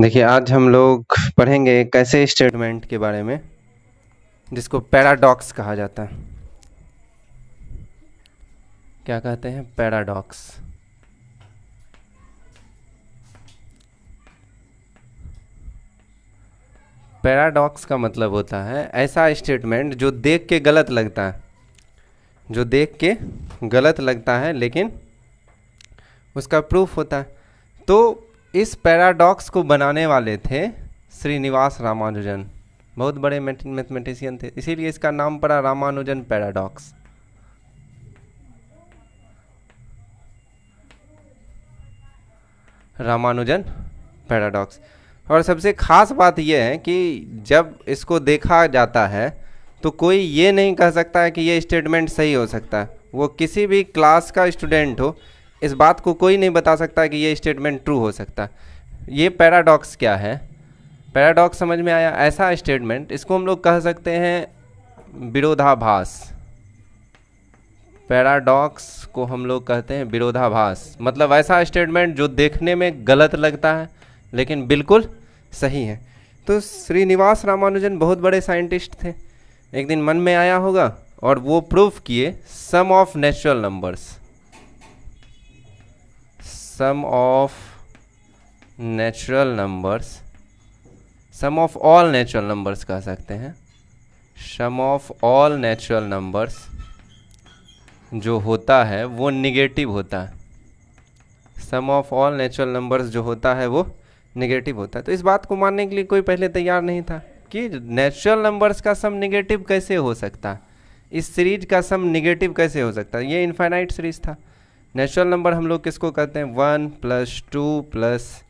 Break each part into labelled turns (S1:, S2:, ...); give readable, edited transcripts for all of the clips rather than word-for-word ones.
S1: देखिए, आज हम लोग पढ़ेंगे एक ऐसे स्टेटमेंट के बारे में जिसको पैराडॉक्स कहा जाता है। क्या कहते हैं? पैराडॉक्स। पैराडॉक्स का मतलब होता है ऐसा स्टेटमेंट जो देख के गलत लगता है, जो देख के गलत लगता है लेकिन उसका प्रूफ होता है। तो इस पैराडॉक्स को बनाने वाले थे श्रीनिवास रामानुजन। बहुत बड़े मैथमेटिशियन थे, इसीलिए इसका नाम पड़ा रामानुजन पैराडॉक्स। रामानुजन पैराडॉक्स। और सबसे खास बात यह है कि जब इसको देखा जाता है तो कोई ये नहीं कह सकता है कि ये स्टेटमेंट सही हो सकता है। वो किसी भी क्लास का स्टूडेंट हो, इस बात को कोई नहीं बता सकता है कि ये स्टेटमेंट ट्रू हो सकता है। ये पैराडॉक्स क्या है? पैराडॉक्स समझ में आया? ऐसा स्टेटमेंट, इसको हम लोग कह सकते हैं विरोधाभास। पैराडॉक्स को हम लोग कहते हैं विरोधाभास। मतलब ऐसा स्टेटमेंट जो देखने में गलत लगता है लेकिन बिल्कुल सही है। तो श्रीनिवास रामानुजन बहुत बड़े साइंटिस्ट थे। एक दिन मन में आया होगा और वो प्रूफ किए sum of natural numbers. Sum of natural numbers, sum of all natural numbers कह सकते हैं। Sum of all natural numbers जो होता है वो निगेटिव होता है। Sum of all natural numbers जो होता है वो निगेटिव होता है। तो इस बात को मानने के लिए कोई पहले तैयार नहीं था कि नेचुरल नंबर्स का सम निगेटिव कैसे हो सकता है, इस सीरीज का सम निगेटिव कैसे हो सकता है। ये इनफाइनाइट सीरीज था। नेचुरल नंबर हम लोग किसको कहते हैं? 1 + 2 +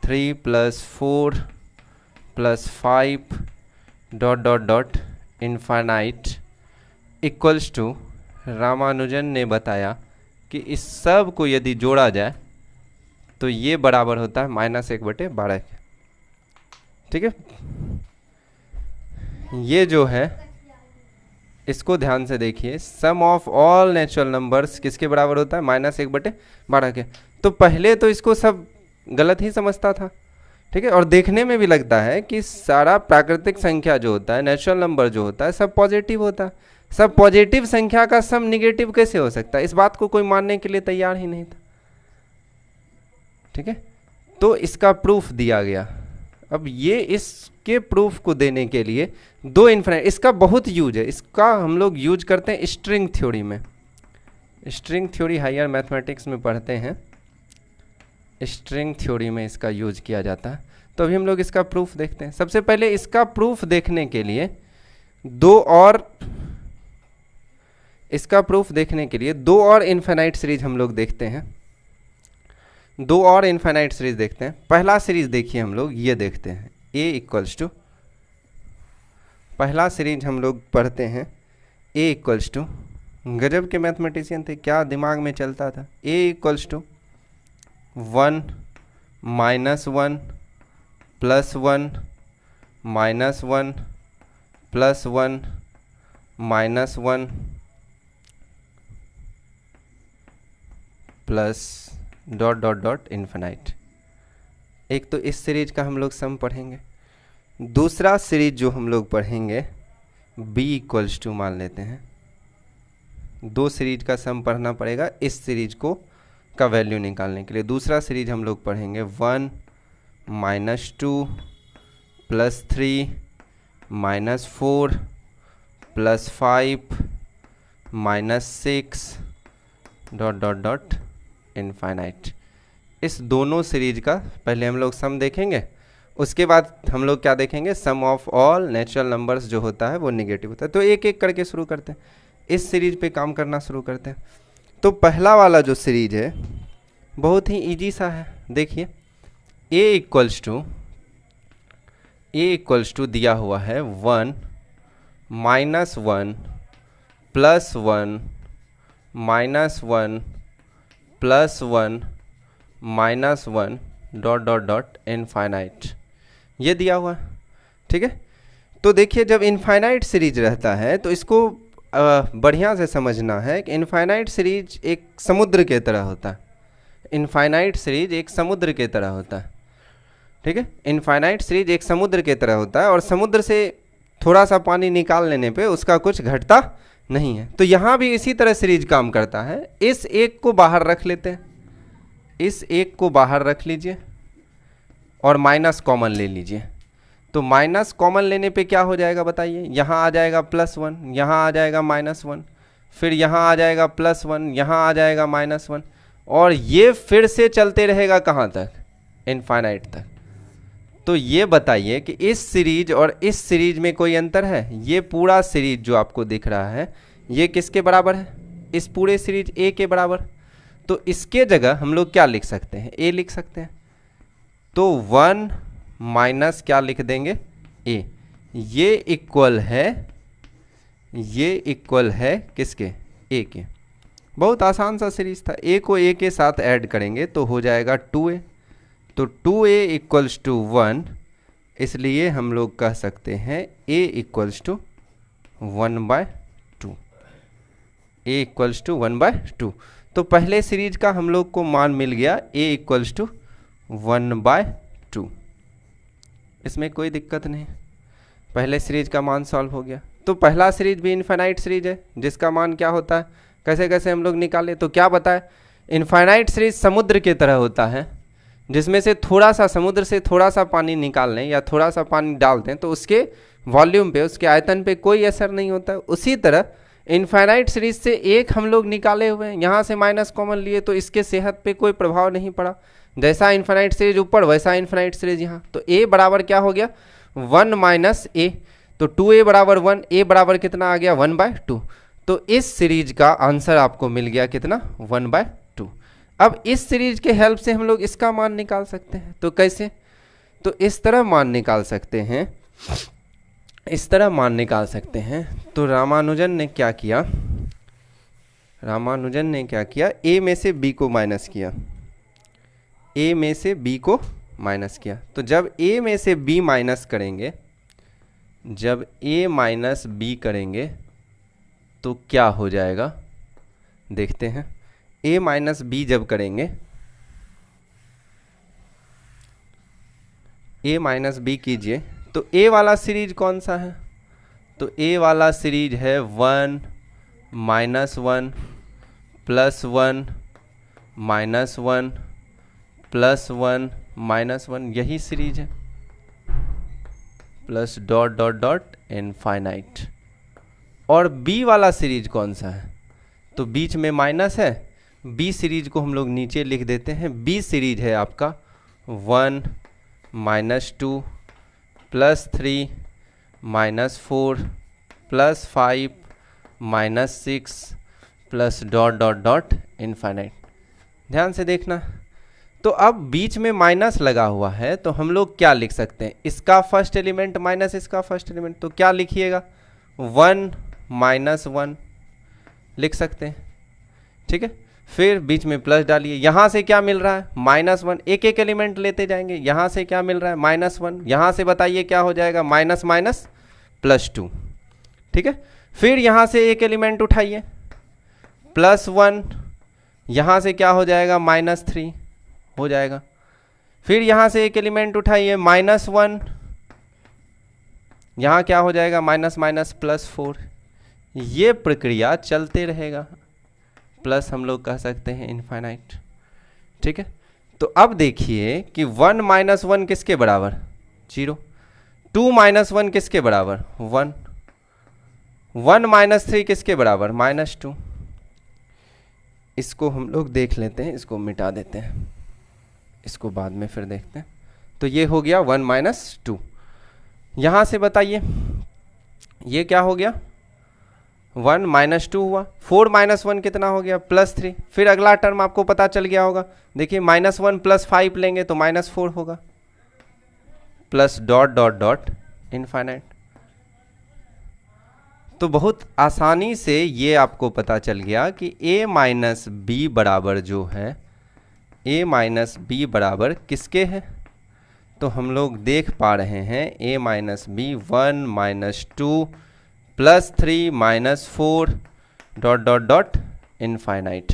S1: 3 + 4 + 5 ... इनफाइनाइट इक्वल्स टू, रामानुजन ने बताया कि इस सब को यदि जोड़ा जाए तो ये बराबर होता है -1/12 के। ठीक है, ये जो है इसको ध्यान से देखिए। सम ऑफ ऑल नेचुरल नंबर्स किसके बराबर होता है? -1/12 के। तो पहले तो इसको सब गलत ही समझता था। ठीक है, और देखने में भी लगता है कि सारा प्राकृतिक संख्या जो होता है, नेचुरल नंबर जो होता है, सब पॉजिटिव होता है। सब पॉजिटिव संख्या का सम निगेटिव कैसे हो सकता है? इस बात को कोई मानने के लिए तैयार ही नहीं था। ठीक है, तो इसका प्रूफ दिया गया। अब ये इसके प्रूफ को देने के लिए दो इन्फिनिट, इसका बहुत यूज है। इसका हम लोग यूज करते हैं स्ट्रिंग थ्योरी में। स्ट्रिंग थ्योरी हायर मैथमेटिक्स में पढ़ते हैं, स्ट्रिंग थ्योरी में इसका यूज किया जाता है। तो अभी हम लोग इसका प्रूफ देखते हैं। सबसे पहले इसका प्रूफ देखने के लिए दो और इनफाइनाइट सीरीज हम लोग देखते हैं। दो और इनफाइनाइट सीरीज देखते हैं। पहला सीरीज देखिए, हम लोग ये देखते हैं A = पहला सीरीज हम लोग पढ़ते हैं A = गजब के मैथमेटिशियन थे, क्या दिमाग में चलता था। A = 1 - 1 + 1 -1 + 1 + 1 -1 plus ... infinite. एक तो इस सीरीज का हम लोग सम पढ़ेंगे। दूसरा सीरीज जो हम लोग पढ़ेंगे B = मान लेते हैं। दो सीरीज का सम पढ़ना पड़ेगा इस सीरीज को का वैल्यू निकालने के लिए। दूसरा सीरीज हम लोग पढ़ेंगे 1 - 2 + 3 -4 + 5 -6 ... इनफाइनाइट। इस दोनों सीरीज का पहले हम लोग सम देखेंगे, उसके बाद हम लोग क्या देखेंगे? सम ऑफ ऑल नेचुरल नंबर्स जो होता है वो निगेटिव होता है। तो एक एक करके शुरू करते हैं, इस सीरीज पे काम करना शुरू करते हैं। तो पहला वाला जो सीरीज है बहुत ही इजी सा है। देखिए A = दिया हुआ है 1 - 1 + 1 -1 +1 -1 ... इनफाइनाइट। ये दिया हुआ है। ठीक है, तो देखिए जब इनफाइनाइट सीरीज रहता है तो इसको बढ़िया से समझना है कि इनफाइनाइट सीरीज एक समुद्र के तरह होता है। इनफाइनाइट सीरीज एक समुद्र के तरह होता है। ठीक है। इनफाइनाइट सीरीज एक समुद्र की तरह होता है और समुद्र से थोड़ा सा पानी निकाल लेने पे उसका कुछ घटता नहीं है। तो यहाँ भी इसी तरह सीरीज काम करता है। इस एक को बाहर रख लेते हैं, इस एक को बाहर रख लीजिए और माइनस कॉमन ले लीजिए। तो माइनस कॉमन लेने पे क्या हो जाएगा बताइए, यहाँ आ जाएगा +1, यहाँ आ जाएगा -1, फिर यहाँ आ जाएगा +1, यहाँ आ जाएगा -1, और ये फिर से चलते रहेगा कहाँ तक, इनफाइनाइट तक। तो ये बताइए कि इस सीरीज और इस सीरीज में कोई अंतर है? ये पूरा सीरीज जो आपको दिख रहा है ये किसके बराबर है? इस पूरे सीरीज a के बराबर। तो इसके जगह हम लोग क्या लिख सकते हैं, a लिख सकते हैं। तो 1 माइनस क्या लिख देंगे, a। ये इक्वल है किसके, a के। बहुत आसान सा सीरीज था। a को a के साथ ऐड करेंगे तो हो जाएगा 2a। तो 2a इक्वल्स टू 1, इसलिए हम लोग कह सकते हैं a equals to 1/2। a equals to 1/2। तो पहले सीरीज का हम लोग को मान मिल गया a इक्वल्स टू 1/2। इसमें कोई दिक्कत नहीं, पहले सीरीज का मान सॉल्व हो गया। तो पहला सीरीज भी इनफाइनाइट सीरीज है जिसका मान क्या होता है, कैसे कैसे हम लोग निकाले। तो क्या बताए, इनफाइनाइट सीरीज समुद्र की तरह होता है जिसमें से थोड़ा सा, समुद्र से थोड़ा सा पानी निकाल लें या थोड़ा सा पानी डाल दें तो उसके वॉल्यूम पे, उसके आयतन पे कोई असर नहीं होता। उसी तरह इनफाइनाइट सीरीज से एक हम लोग निकाले हुए हैं, यहाँ से माइनस कॉमन लिए तो इसके सेहत पे कोई प्रभाव नहीं पड़ा। जैसा इनफाइनाइट सीरीज ऊपर वैसा इनफाइनाइट सीरीज यहाँ। तो a बराबर क्या हो गया, 1 माइनस a। तो 2a बराबर 1, a बराबर कितना आ गया, 1/2। तो इस सीरीज का आंसर आपको मिल गया कितना, 1/2। अब इस सीरीज के हेल्प से हम लोग इसका मान निकाल सकते हैं। तो कैसे, तो इस तरह मान निकाल सकते हैं, इस तरह मान निकाल सकते हैं। तो रामानुजन ने क्या किया, रामानुजन ने क्या किया, a में से b को माइनस किया, a में से b को माइनस किया। तो जब a में से b माइनस करेंगे, जब a माइनस b करेंगे तो क्या हो जाएगा, देखते हैं। a माइनस b जब करेंगे, a माइनस b कीजिए तो a वाला सीरीज कौन सा है, तो a वाला सीरीज है 1 -1 +1 -1 +1 -1, यही सीरीज है, plus dot dot dot infinite. और b वाला सीरीज कौन सा है, तो बीच में माइनस है, b सीरीज को हम लोग नीचे लिख देते हैं। b सीरीज है आपका 1 -2 +3 -4 +5 -6 plus dot dot dot infinite. ध्यान से देखना। तो अब बीच में माइनस लगा हुआ है तो हम लोग क्या लिख सकते हैं, इसका फर्स्ट एलिमेंट माइनस इसका फर्स्ट एलिमेंट। तो क्या लिखिएगा, 1 -1 लिख सकते हैं, ठीक है। फिर बीच में प्लस डालिए, यहाँ से क्या मिल रहा है, -1, एक एक एलिमेंट लेते जाएंगे। यहाँ से क्या मिल रहा है, -1, यहाँ से बताइए क्या हो जाएगा, माइनस माइनस +2, ठीक है। फिर यहाँ से एक एलिमेंट उठाइए, +1, यहाँ से क्या हो जाएगा, -3 हो जाएगा। फिर यहाँ से एक एलिमेंट उठाइए, -1, यहाँ क्या हो जाएगा, माइनस माइनस +4। ये प्रक्रिया चलते रहेगा, प्लस हम लोग कह सकते हैं इनफाइनाइट, ठीक है। तो अब देखिए कि 1 - 1 किसके बराबर, 0। 2 - 1 किसके बराबर, 1। 1 - 3 किसके बराबर, -2। इसको हम लोग देख लेते हैं, इसको मिटा देते हैं, इसको बाद में फिर देखते हैं। तो ये हो गया 1 - 2। यहाँ से बताइए ये क्या हो गया, 1 - 2 हुआ। 4 - 1 कितना हो गया, +3। फिर अगला टर्म आपको पता चल गया होगा, देखिए -1 + 5 लेंगे तो -4 होगा, plus dot dot dot infinite. तो बहुत आसानी से ये आपको पता चल गया कि a माइनस बी बराबर जो है, a माइनस बी बराबर किसके है। तो हम लोग देख पा रहे हैं a minus b 1 - 2 +3 -4 dot dot dot infinite.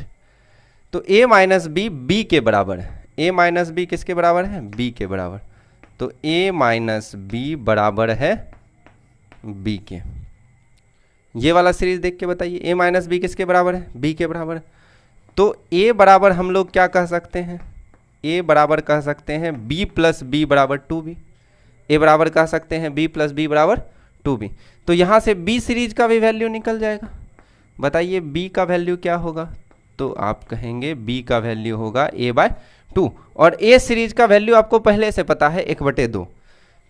S1: तो a माइनस बी b के बराबर है, a माइनस बी किसके बराबर है, b के बराबर। तो a माइनस बी बराबर है b के। ये वाला सीरीज देख के बताइए a माइनस बी किसके बराबर है, b के बराबर है। तो a बराबर हम लोग क्या कह सकते हैं, a बराबर कह सकते हैं b प्लस बी बराबर 2b। a बराबर कह सकते हैं b प्लस बी बराबर 2b। तो यहाँ से b सीरीज का भी वैल्यू निकल जाएगा। बताइए b का वैल्यू क्या होगा, तो आप कहेंगे b का वैल्यू होगा a/2 और a सीरीज का वैल्यू आपको पहले से पता है 1/2।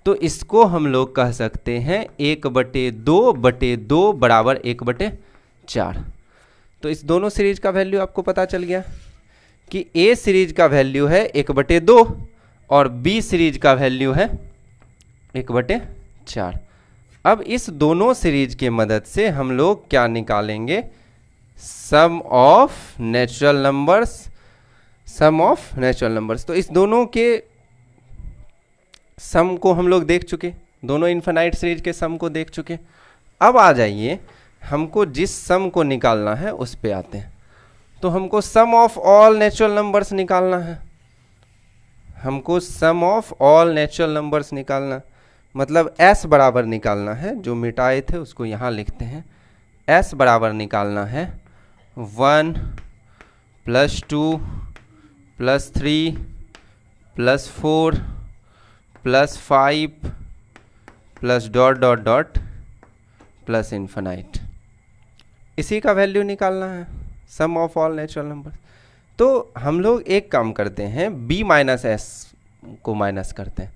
S1: तो इसको हम लोग कह सकते हैं 1/2/2 बराबर 1/4। तो इस दोनों सीरीज का वैल्यू आपको पता चल गया कि a सीरीज का वैल्यू है 1/2 और b सीरीज का वैल्यू है 1/4। अब इस दोनों सीरीज के मदद से हम लोग क्या निकालेंगे, sum of natural numbers, sum of natural numbers. तो इस दोनों के सम को हम लोग देख चुके, दोनों इनफाइनाइट सीरीज के सम को देख चुके। अब आ जाइए हमको जिस सम को निकालना है उस पे आते हैं। तो हमको सम ऑफ ऑल नेचुरल नंबर्स निकालना है, हमको सम ऑफ ऑल नेचुरल नंबर्स निकालना, मतलब s बराबर निकालना है। जो मिटाए थे उसको यहाँ लिखते हैं। s बराबर निकालना है 1 + 2 + 3 + 4 + 5 + ... प्लस इन्फिनाइट। इसी का वैल्यू निकालना है, sum of all natural number. तो हम लोग एक काम करते हैं, b माइनस एस को माइनस करते हैं।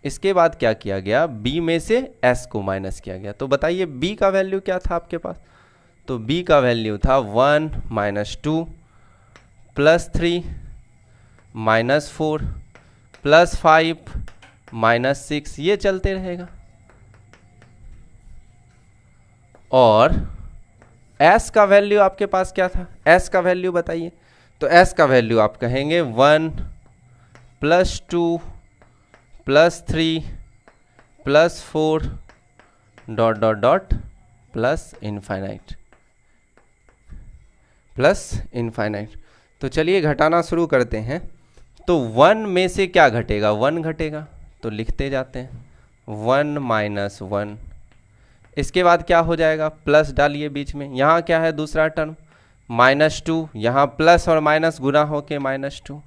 S1: इसके बाद क्या किया गया, b में से s को माइनस किया गया। तो बताइए b का वैल्यू क्या था आपके पास, तो b का वैल्यू था 1 - 2 + 3 - 4 + 5 - 6, ये चलते रहेगा। और s का वैल्यू आपके पास क्या था, s का वैल्यू बताइए। तो s का वैल्यू आप कहेंगे 1 + 2 + 3 + 4 ... प्लस इनफाइनाइट। तो चलिए घटाना शुरू करते हैं। तो 1 में से क्या घटेगा, 1 घटेगा, तो लिखते जाते हैं 1 - 1। इसके बाद क्या हो जाएगा, प्लस डालिए बीच में। यहाँ क्या है दूसरा टर्म -2, यहाँ प्लस और माइनस गुना होके -2,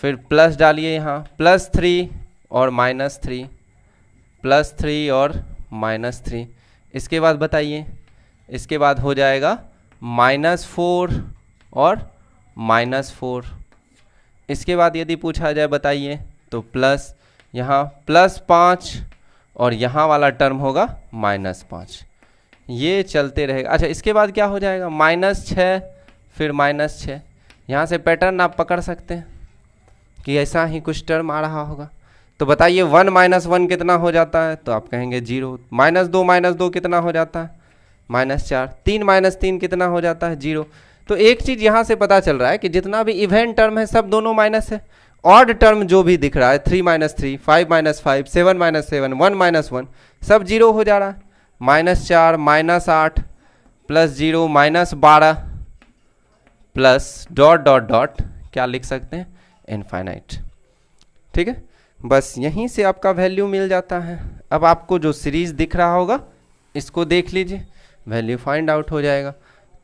S1: फिर प्लस डालिए यहाँ +3 और -3, +3 और -3। इसके बाद बताइए, इसके बाद हो जाएगा -4 और -4। इसके बाद यदि पूछा जाए बताइए, तो प्लस यहाँ +5 और यहाँ वाला टर्म होगा -5। ये चलते रहेगा। अच्छा, इसके बाद क्या हो जाएगा, -6 फिर -6। यहाँ से पैटर्न आप पकड़ सकते हैं कि ऐसा ही कुछ टर्म आ रहा होगा। तो बताइए 1 - 1 कितना हो जाता है, तो आप कहेंगे 0। -2 - 2 कितना हो जाता है, -4। 3 - 3 कितना हो जाता है, 0। तो एक चीज़ यहाँ से पता चल रहा है कि जितना भी इवेंट टर्म है सब दोनों माइनस है। ऑड टर्म जो भी दिख रहा है 3 - 3, 5 - 5, 7 - 7, 1 - 1, सब 0 हो जा रहा है। -4 -8 + 0 -12 प्लस ... क्या लिख सकते हैं, इनफाइनाइट। ठीक है, बस यहीं से आपका वैल्यू मिल जाता है। अब आपको जो सीरीज दिख रहा होगा इसको देख लीजिए, वैल्यू फाइंड आउट हो जाएगा।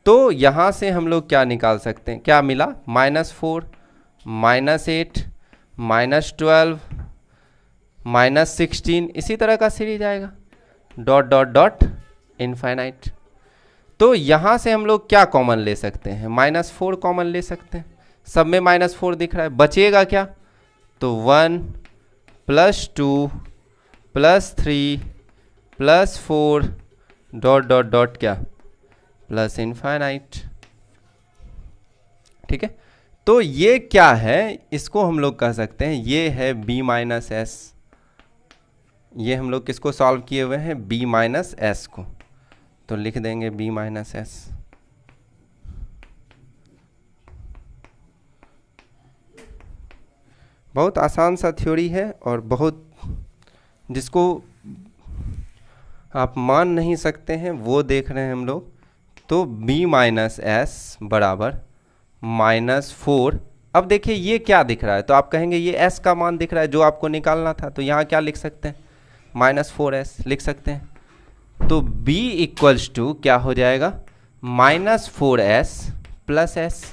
S1: तो यहाँ से हम लोग क्या निकाल सकते हैं, क्या मिला, -4 -8 -12 -16, इसी तरह का सीरीज आएगा, ... इनफाइनाइट। तो यहाँ से हम लोग क्या कॉमन ले सकते हैं, -4 कॉमन ले सकते हैं। सब में -4 दिख रहा है, बचेगा क्या, तो 1 + 2 + 3 + 4 ... क्या, प्लस इनफाइनाइट। ठीक है, तो ये क्या है, इसको हम लोग कह सकते हैं ये है b - s। ये हम लोग किसको सॉल्व किए हुए हैं, b - s को। तो लिख देंगे b - s। बहुत आसान सा थ्योरी है और बहुत, जिसको आप मान नहीं सकते हैं वो देख रहे हैं हम लोग। तो b - s बराबर -4 अब देखिए ये क्या दिख रहा है, तो आप कहेंगे ये s का मान दिख रहा है जो आपको निकालना था, तो यहाँ क्या लिख सकते हैं, -4s लिख सकते हैं। तो b इक्वल्स टू क्या हो जाएगा, -4s plus s,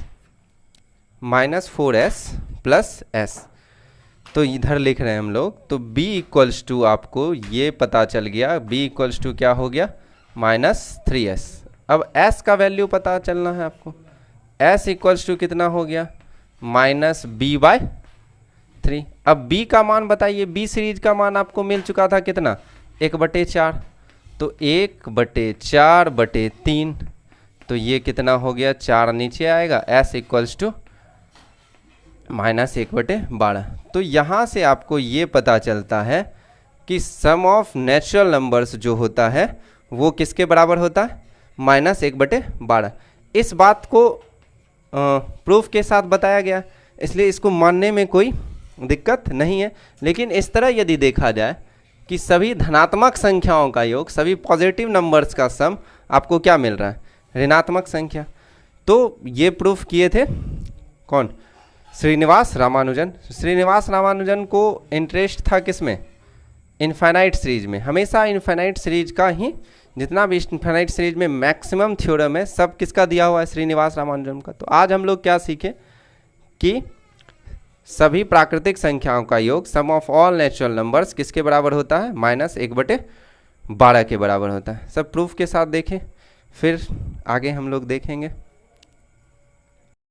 S1: -4s plus s। तो इधर लिख रहे हैं हम लोग, तो b इक्वल्स टू आपको ये पता चल गया, b इक्वल्स टू क्या हो गया, -3s। अब s का वैल्यू पता चलना है आपको, s इक्वल्स टू कितना हो गया, -b/3। अब b का मान बताइए, b सीरीज का मान आपको मिल चुका था कितना, 1/4, तो 1/4/3, तो ये कितना हो गया, 4 नीचे आएगा, s इक्वल्स टू -1/12। तो यहाँ से आपको ये पता चलता है कि सम ऑफ नेचुरल नंबर्स जो होता है वो किसके बराबर होता है, -1/12। इस बात को प्रूफ के साथ बताया गया, इसलिए इसको मानने में कोई दिक्कत नहीं है। लेकिन इस तरह यदि देखा जाए कि सभी धनात्मक संख्याओं का योग, सभी पॉजिटिव नंबर्स का सम आपको क्या मिल रहा है, ऋणात्मक संख्या। तो ये प्रूफ किए थे कौन, श्रीनिवास रामानुजन। श्रीनिवास रामानुजन को इंटरेस्ट था किसमें, इनफाइनाइट सीरीज में। हमेशा इनफाइनाइट सीरीज का ही, जितना भी इनफाइनाइट सीरीज में मैक्सिमम थ्योरम है सब किसका दिया हुआ है, श्रीनिवास रामानुजन का। तो आज हम लोग क्या सीखे कि सभी प्राकृतिक संख्याओं का योग, सम ऑफ ऑल नेचुरल नंबर्स किसके बराबर होता है, -1/12 के बराबर होता है। सब प्रूफ के साथ देखें, फिर आगे हम लोग देखेंगे।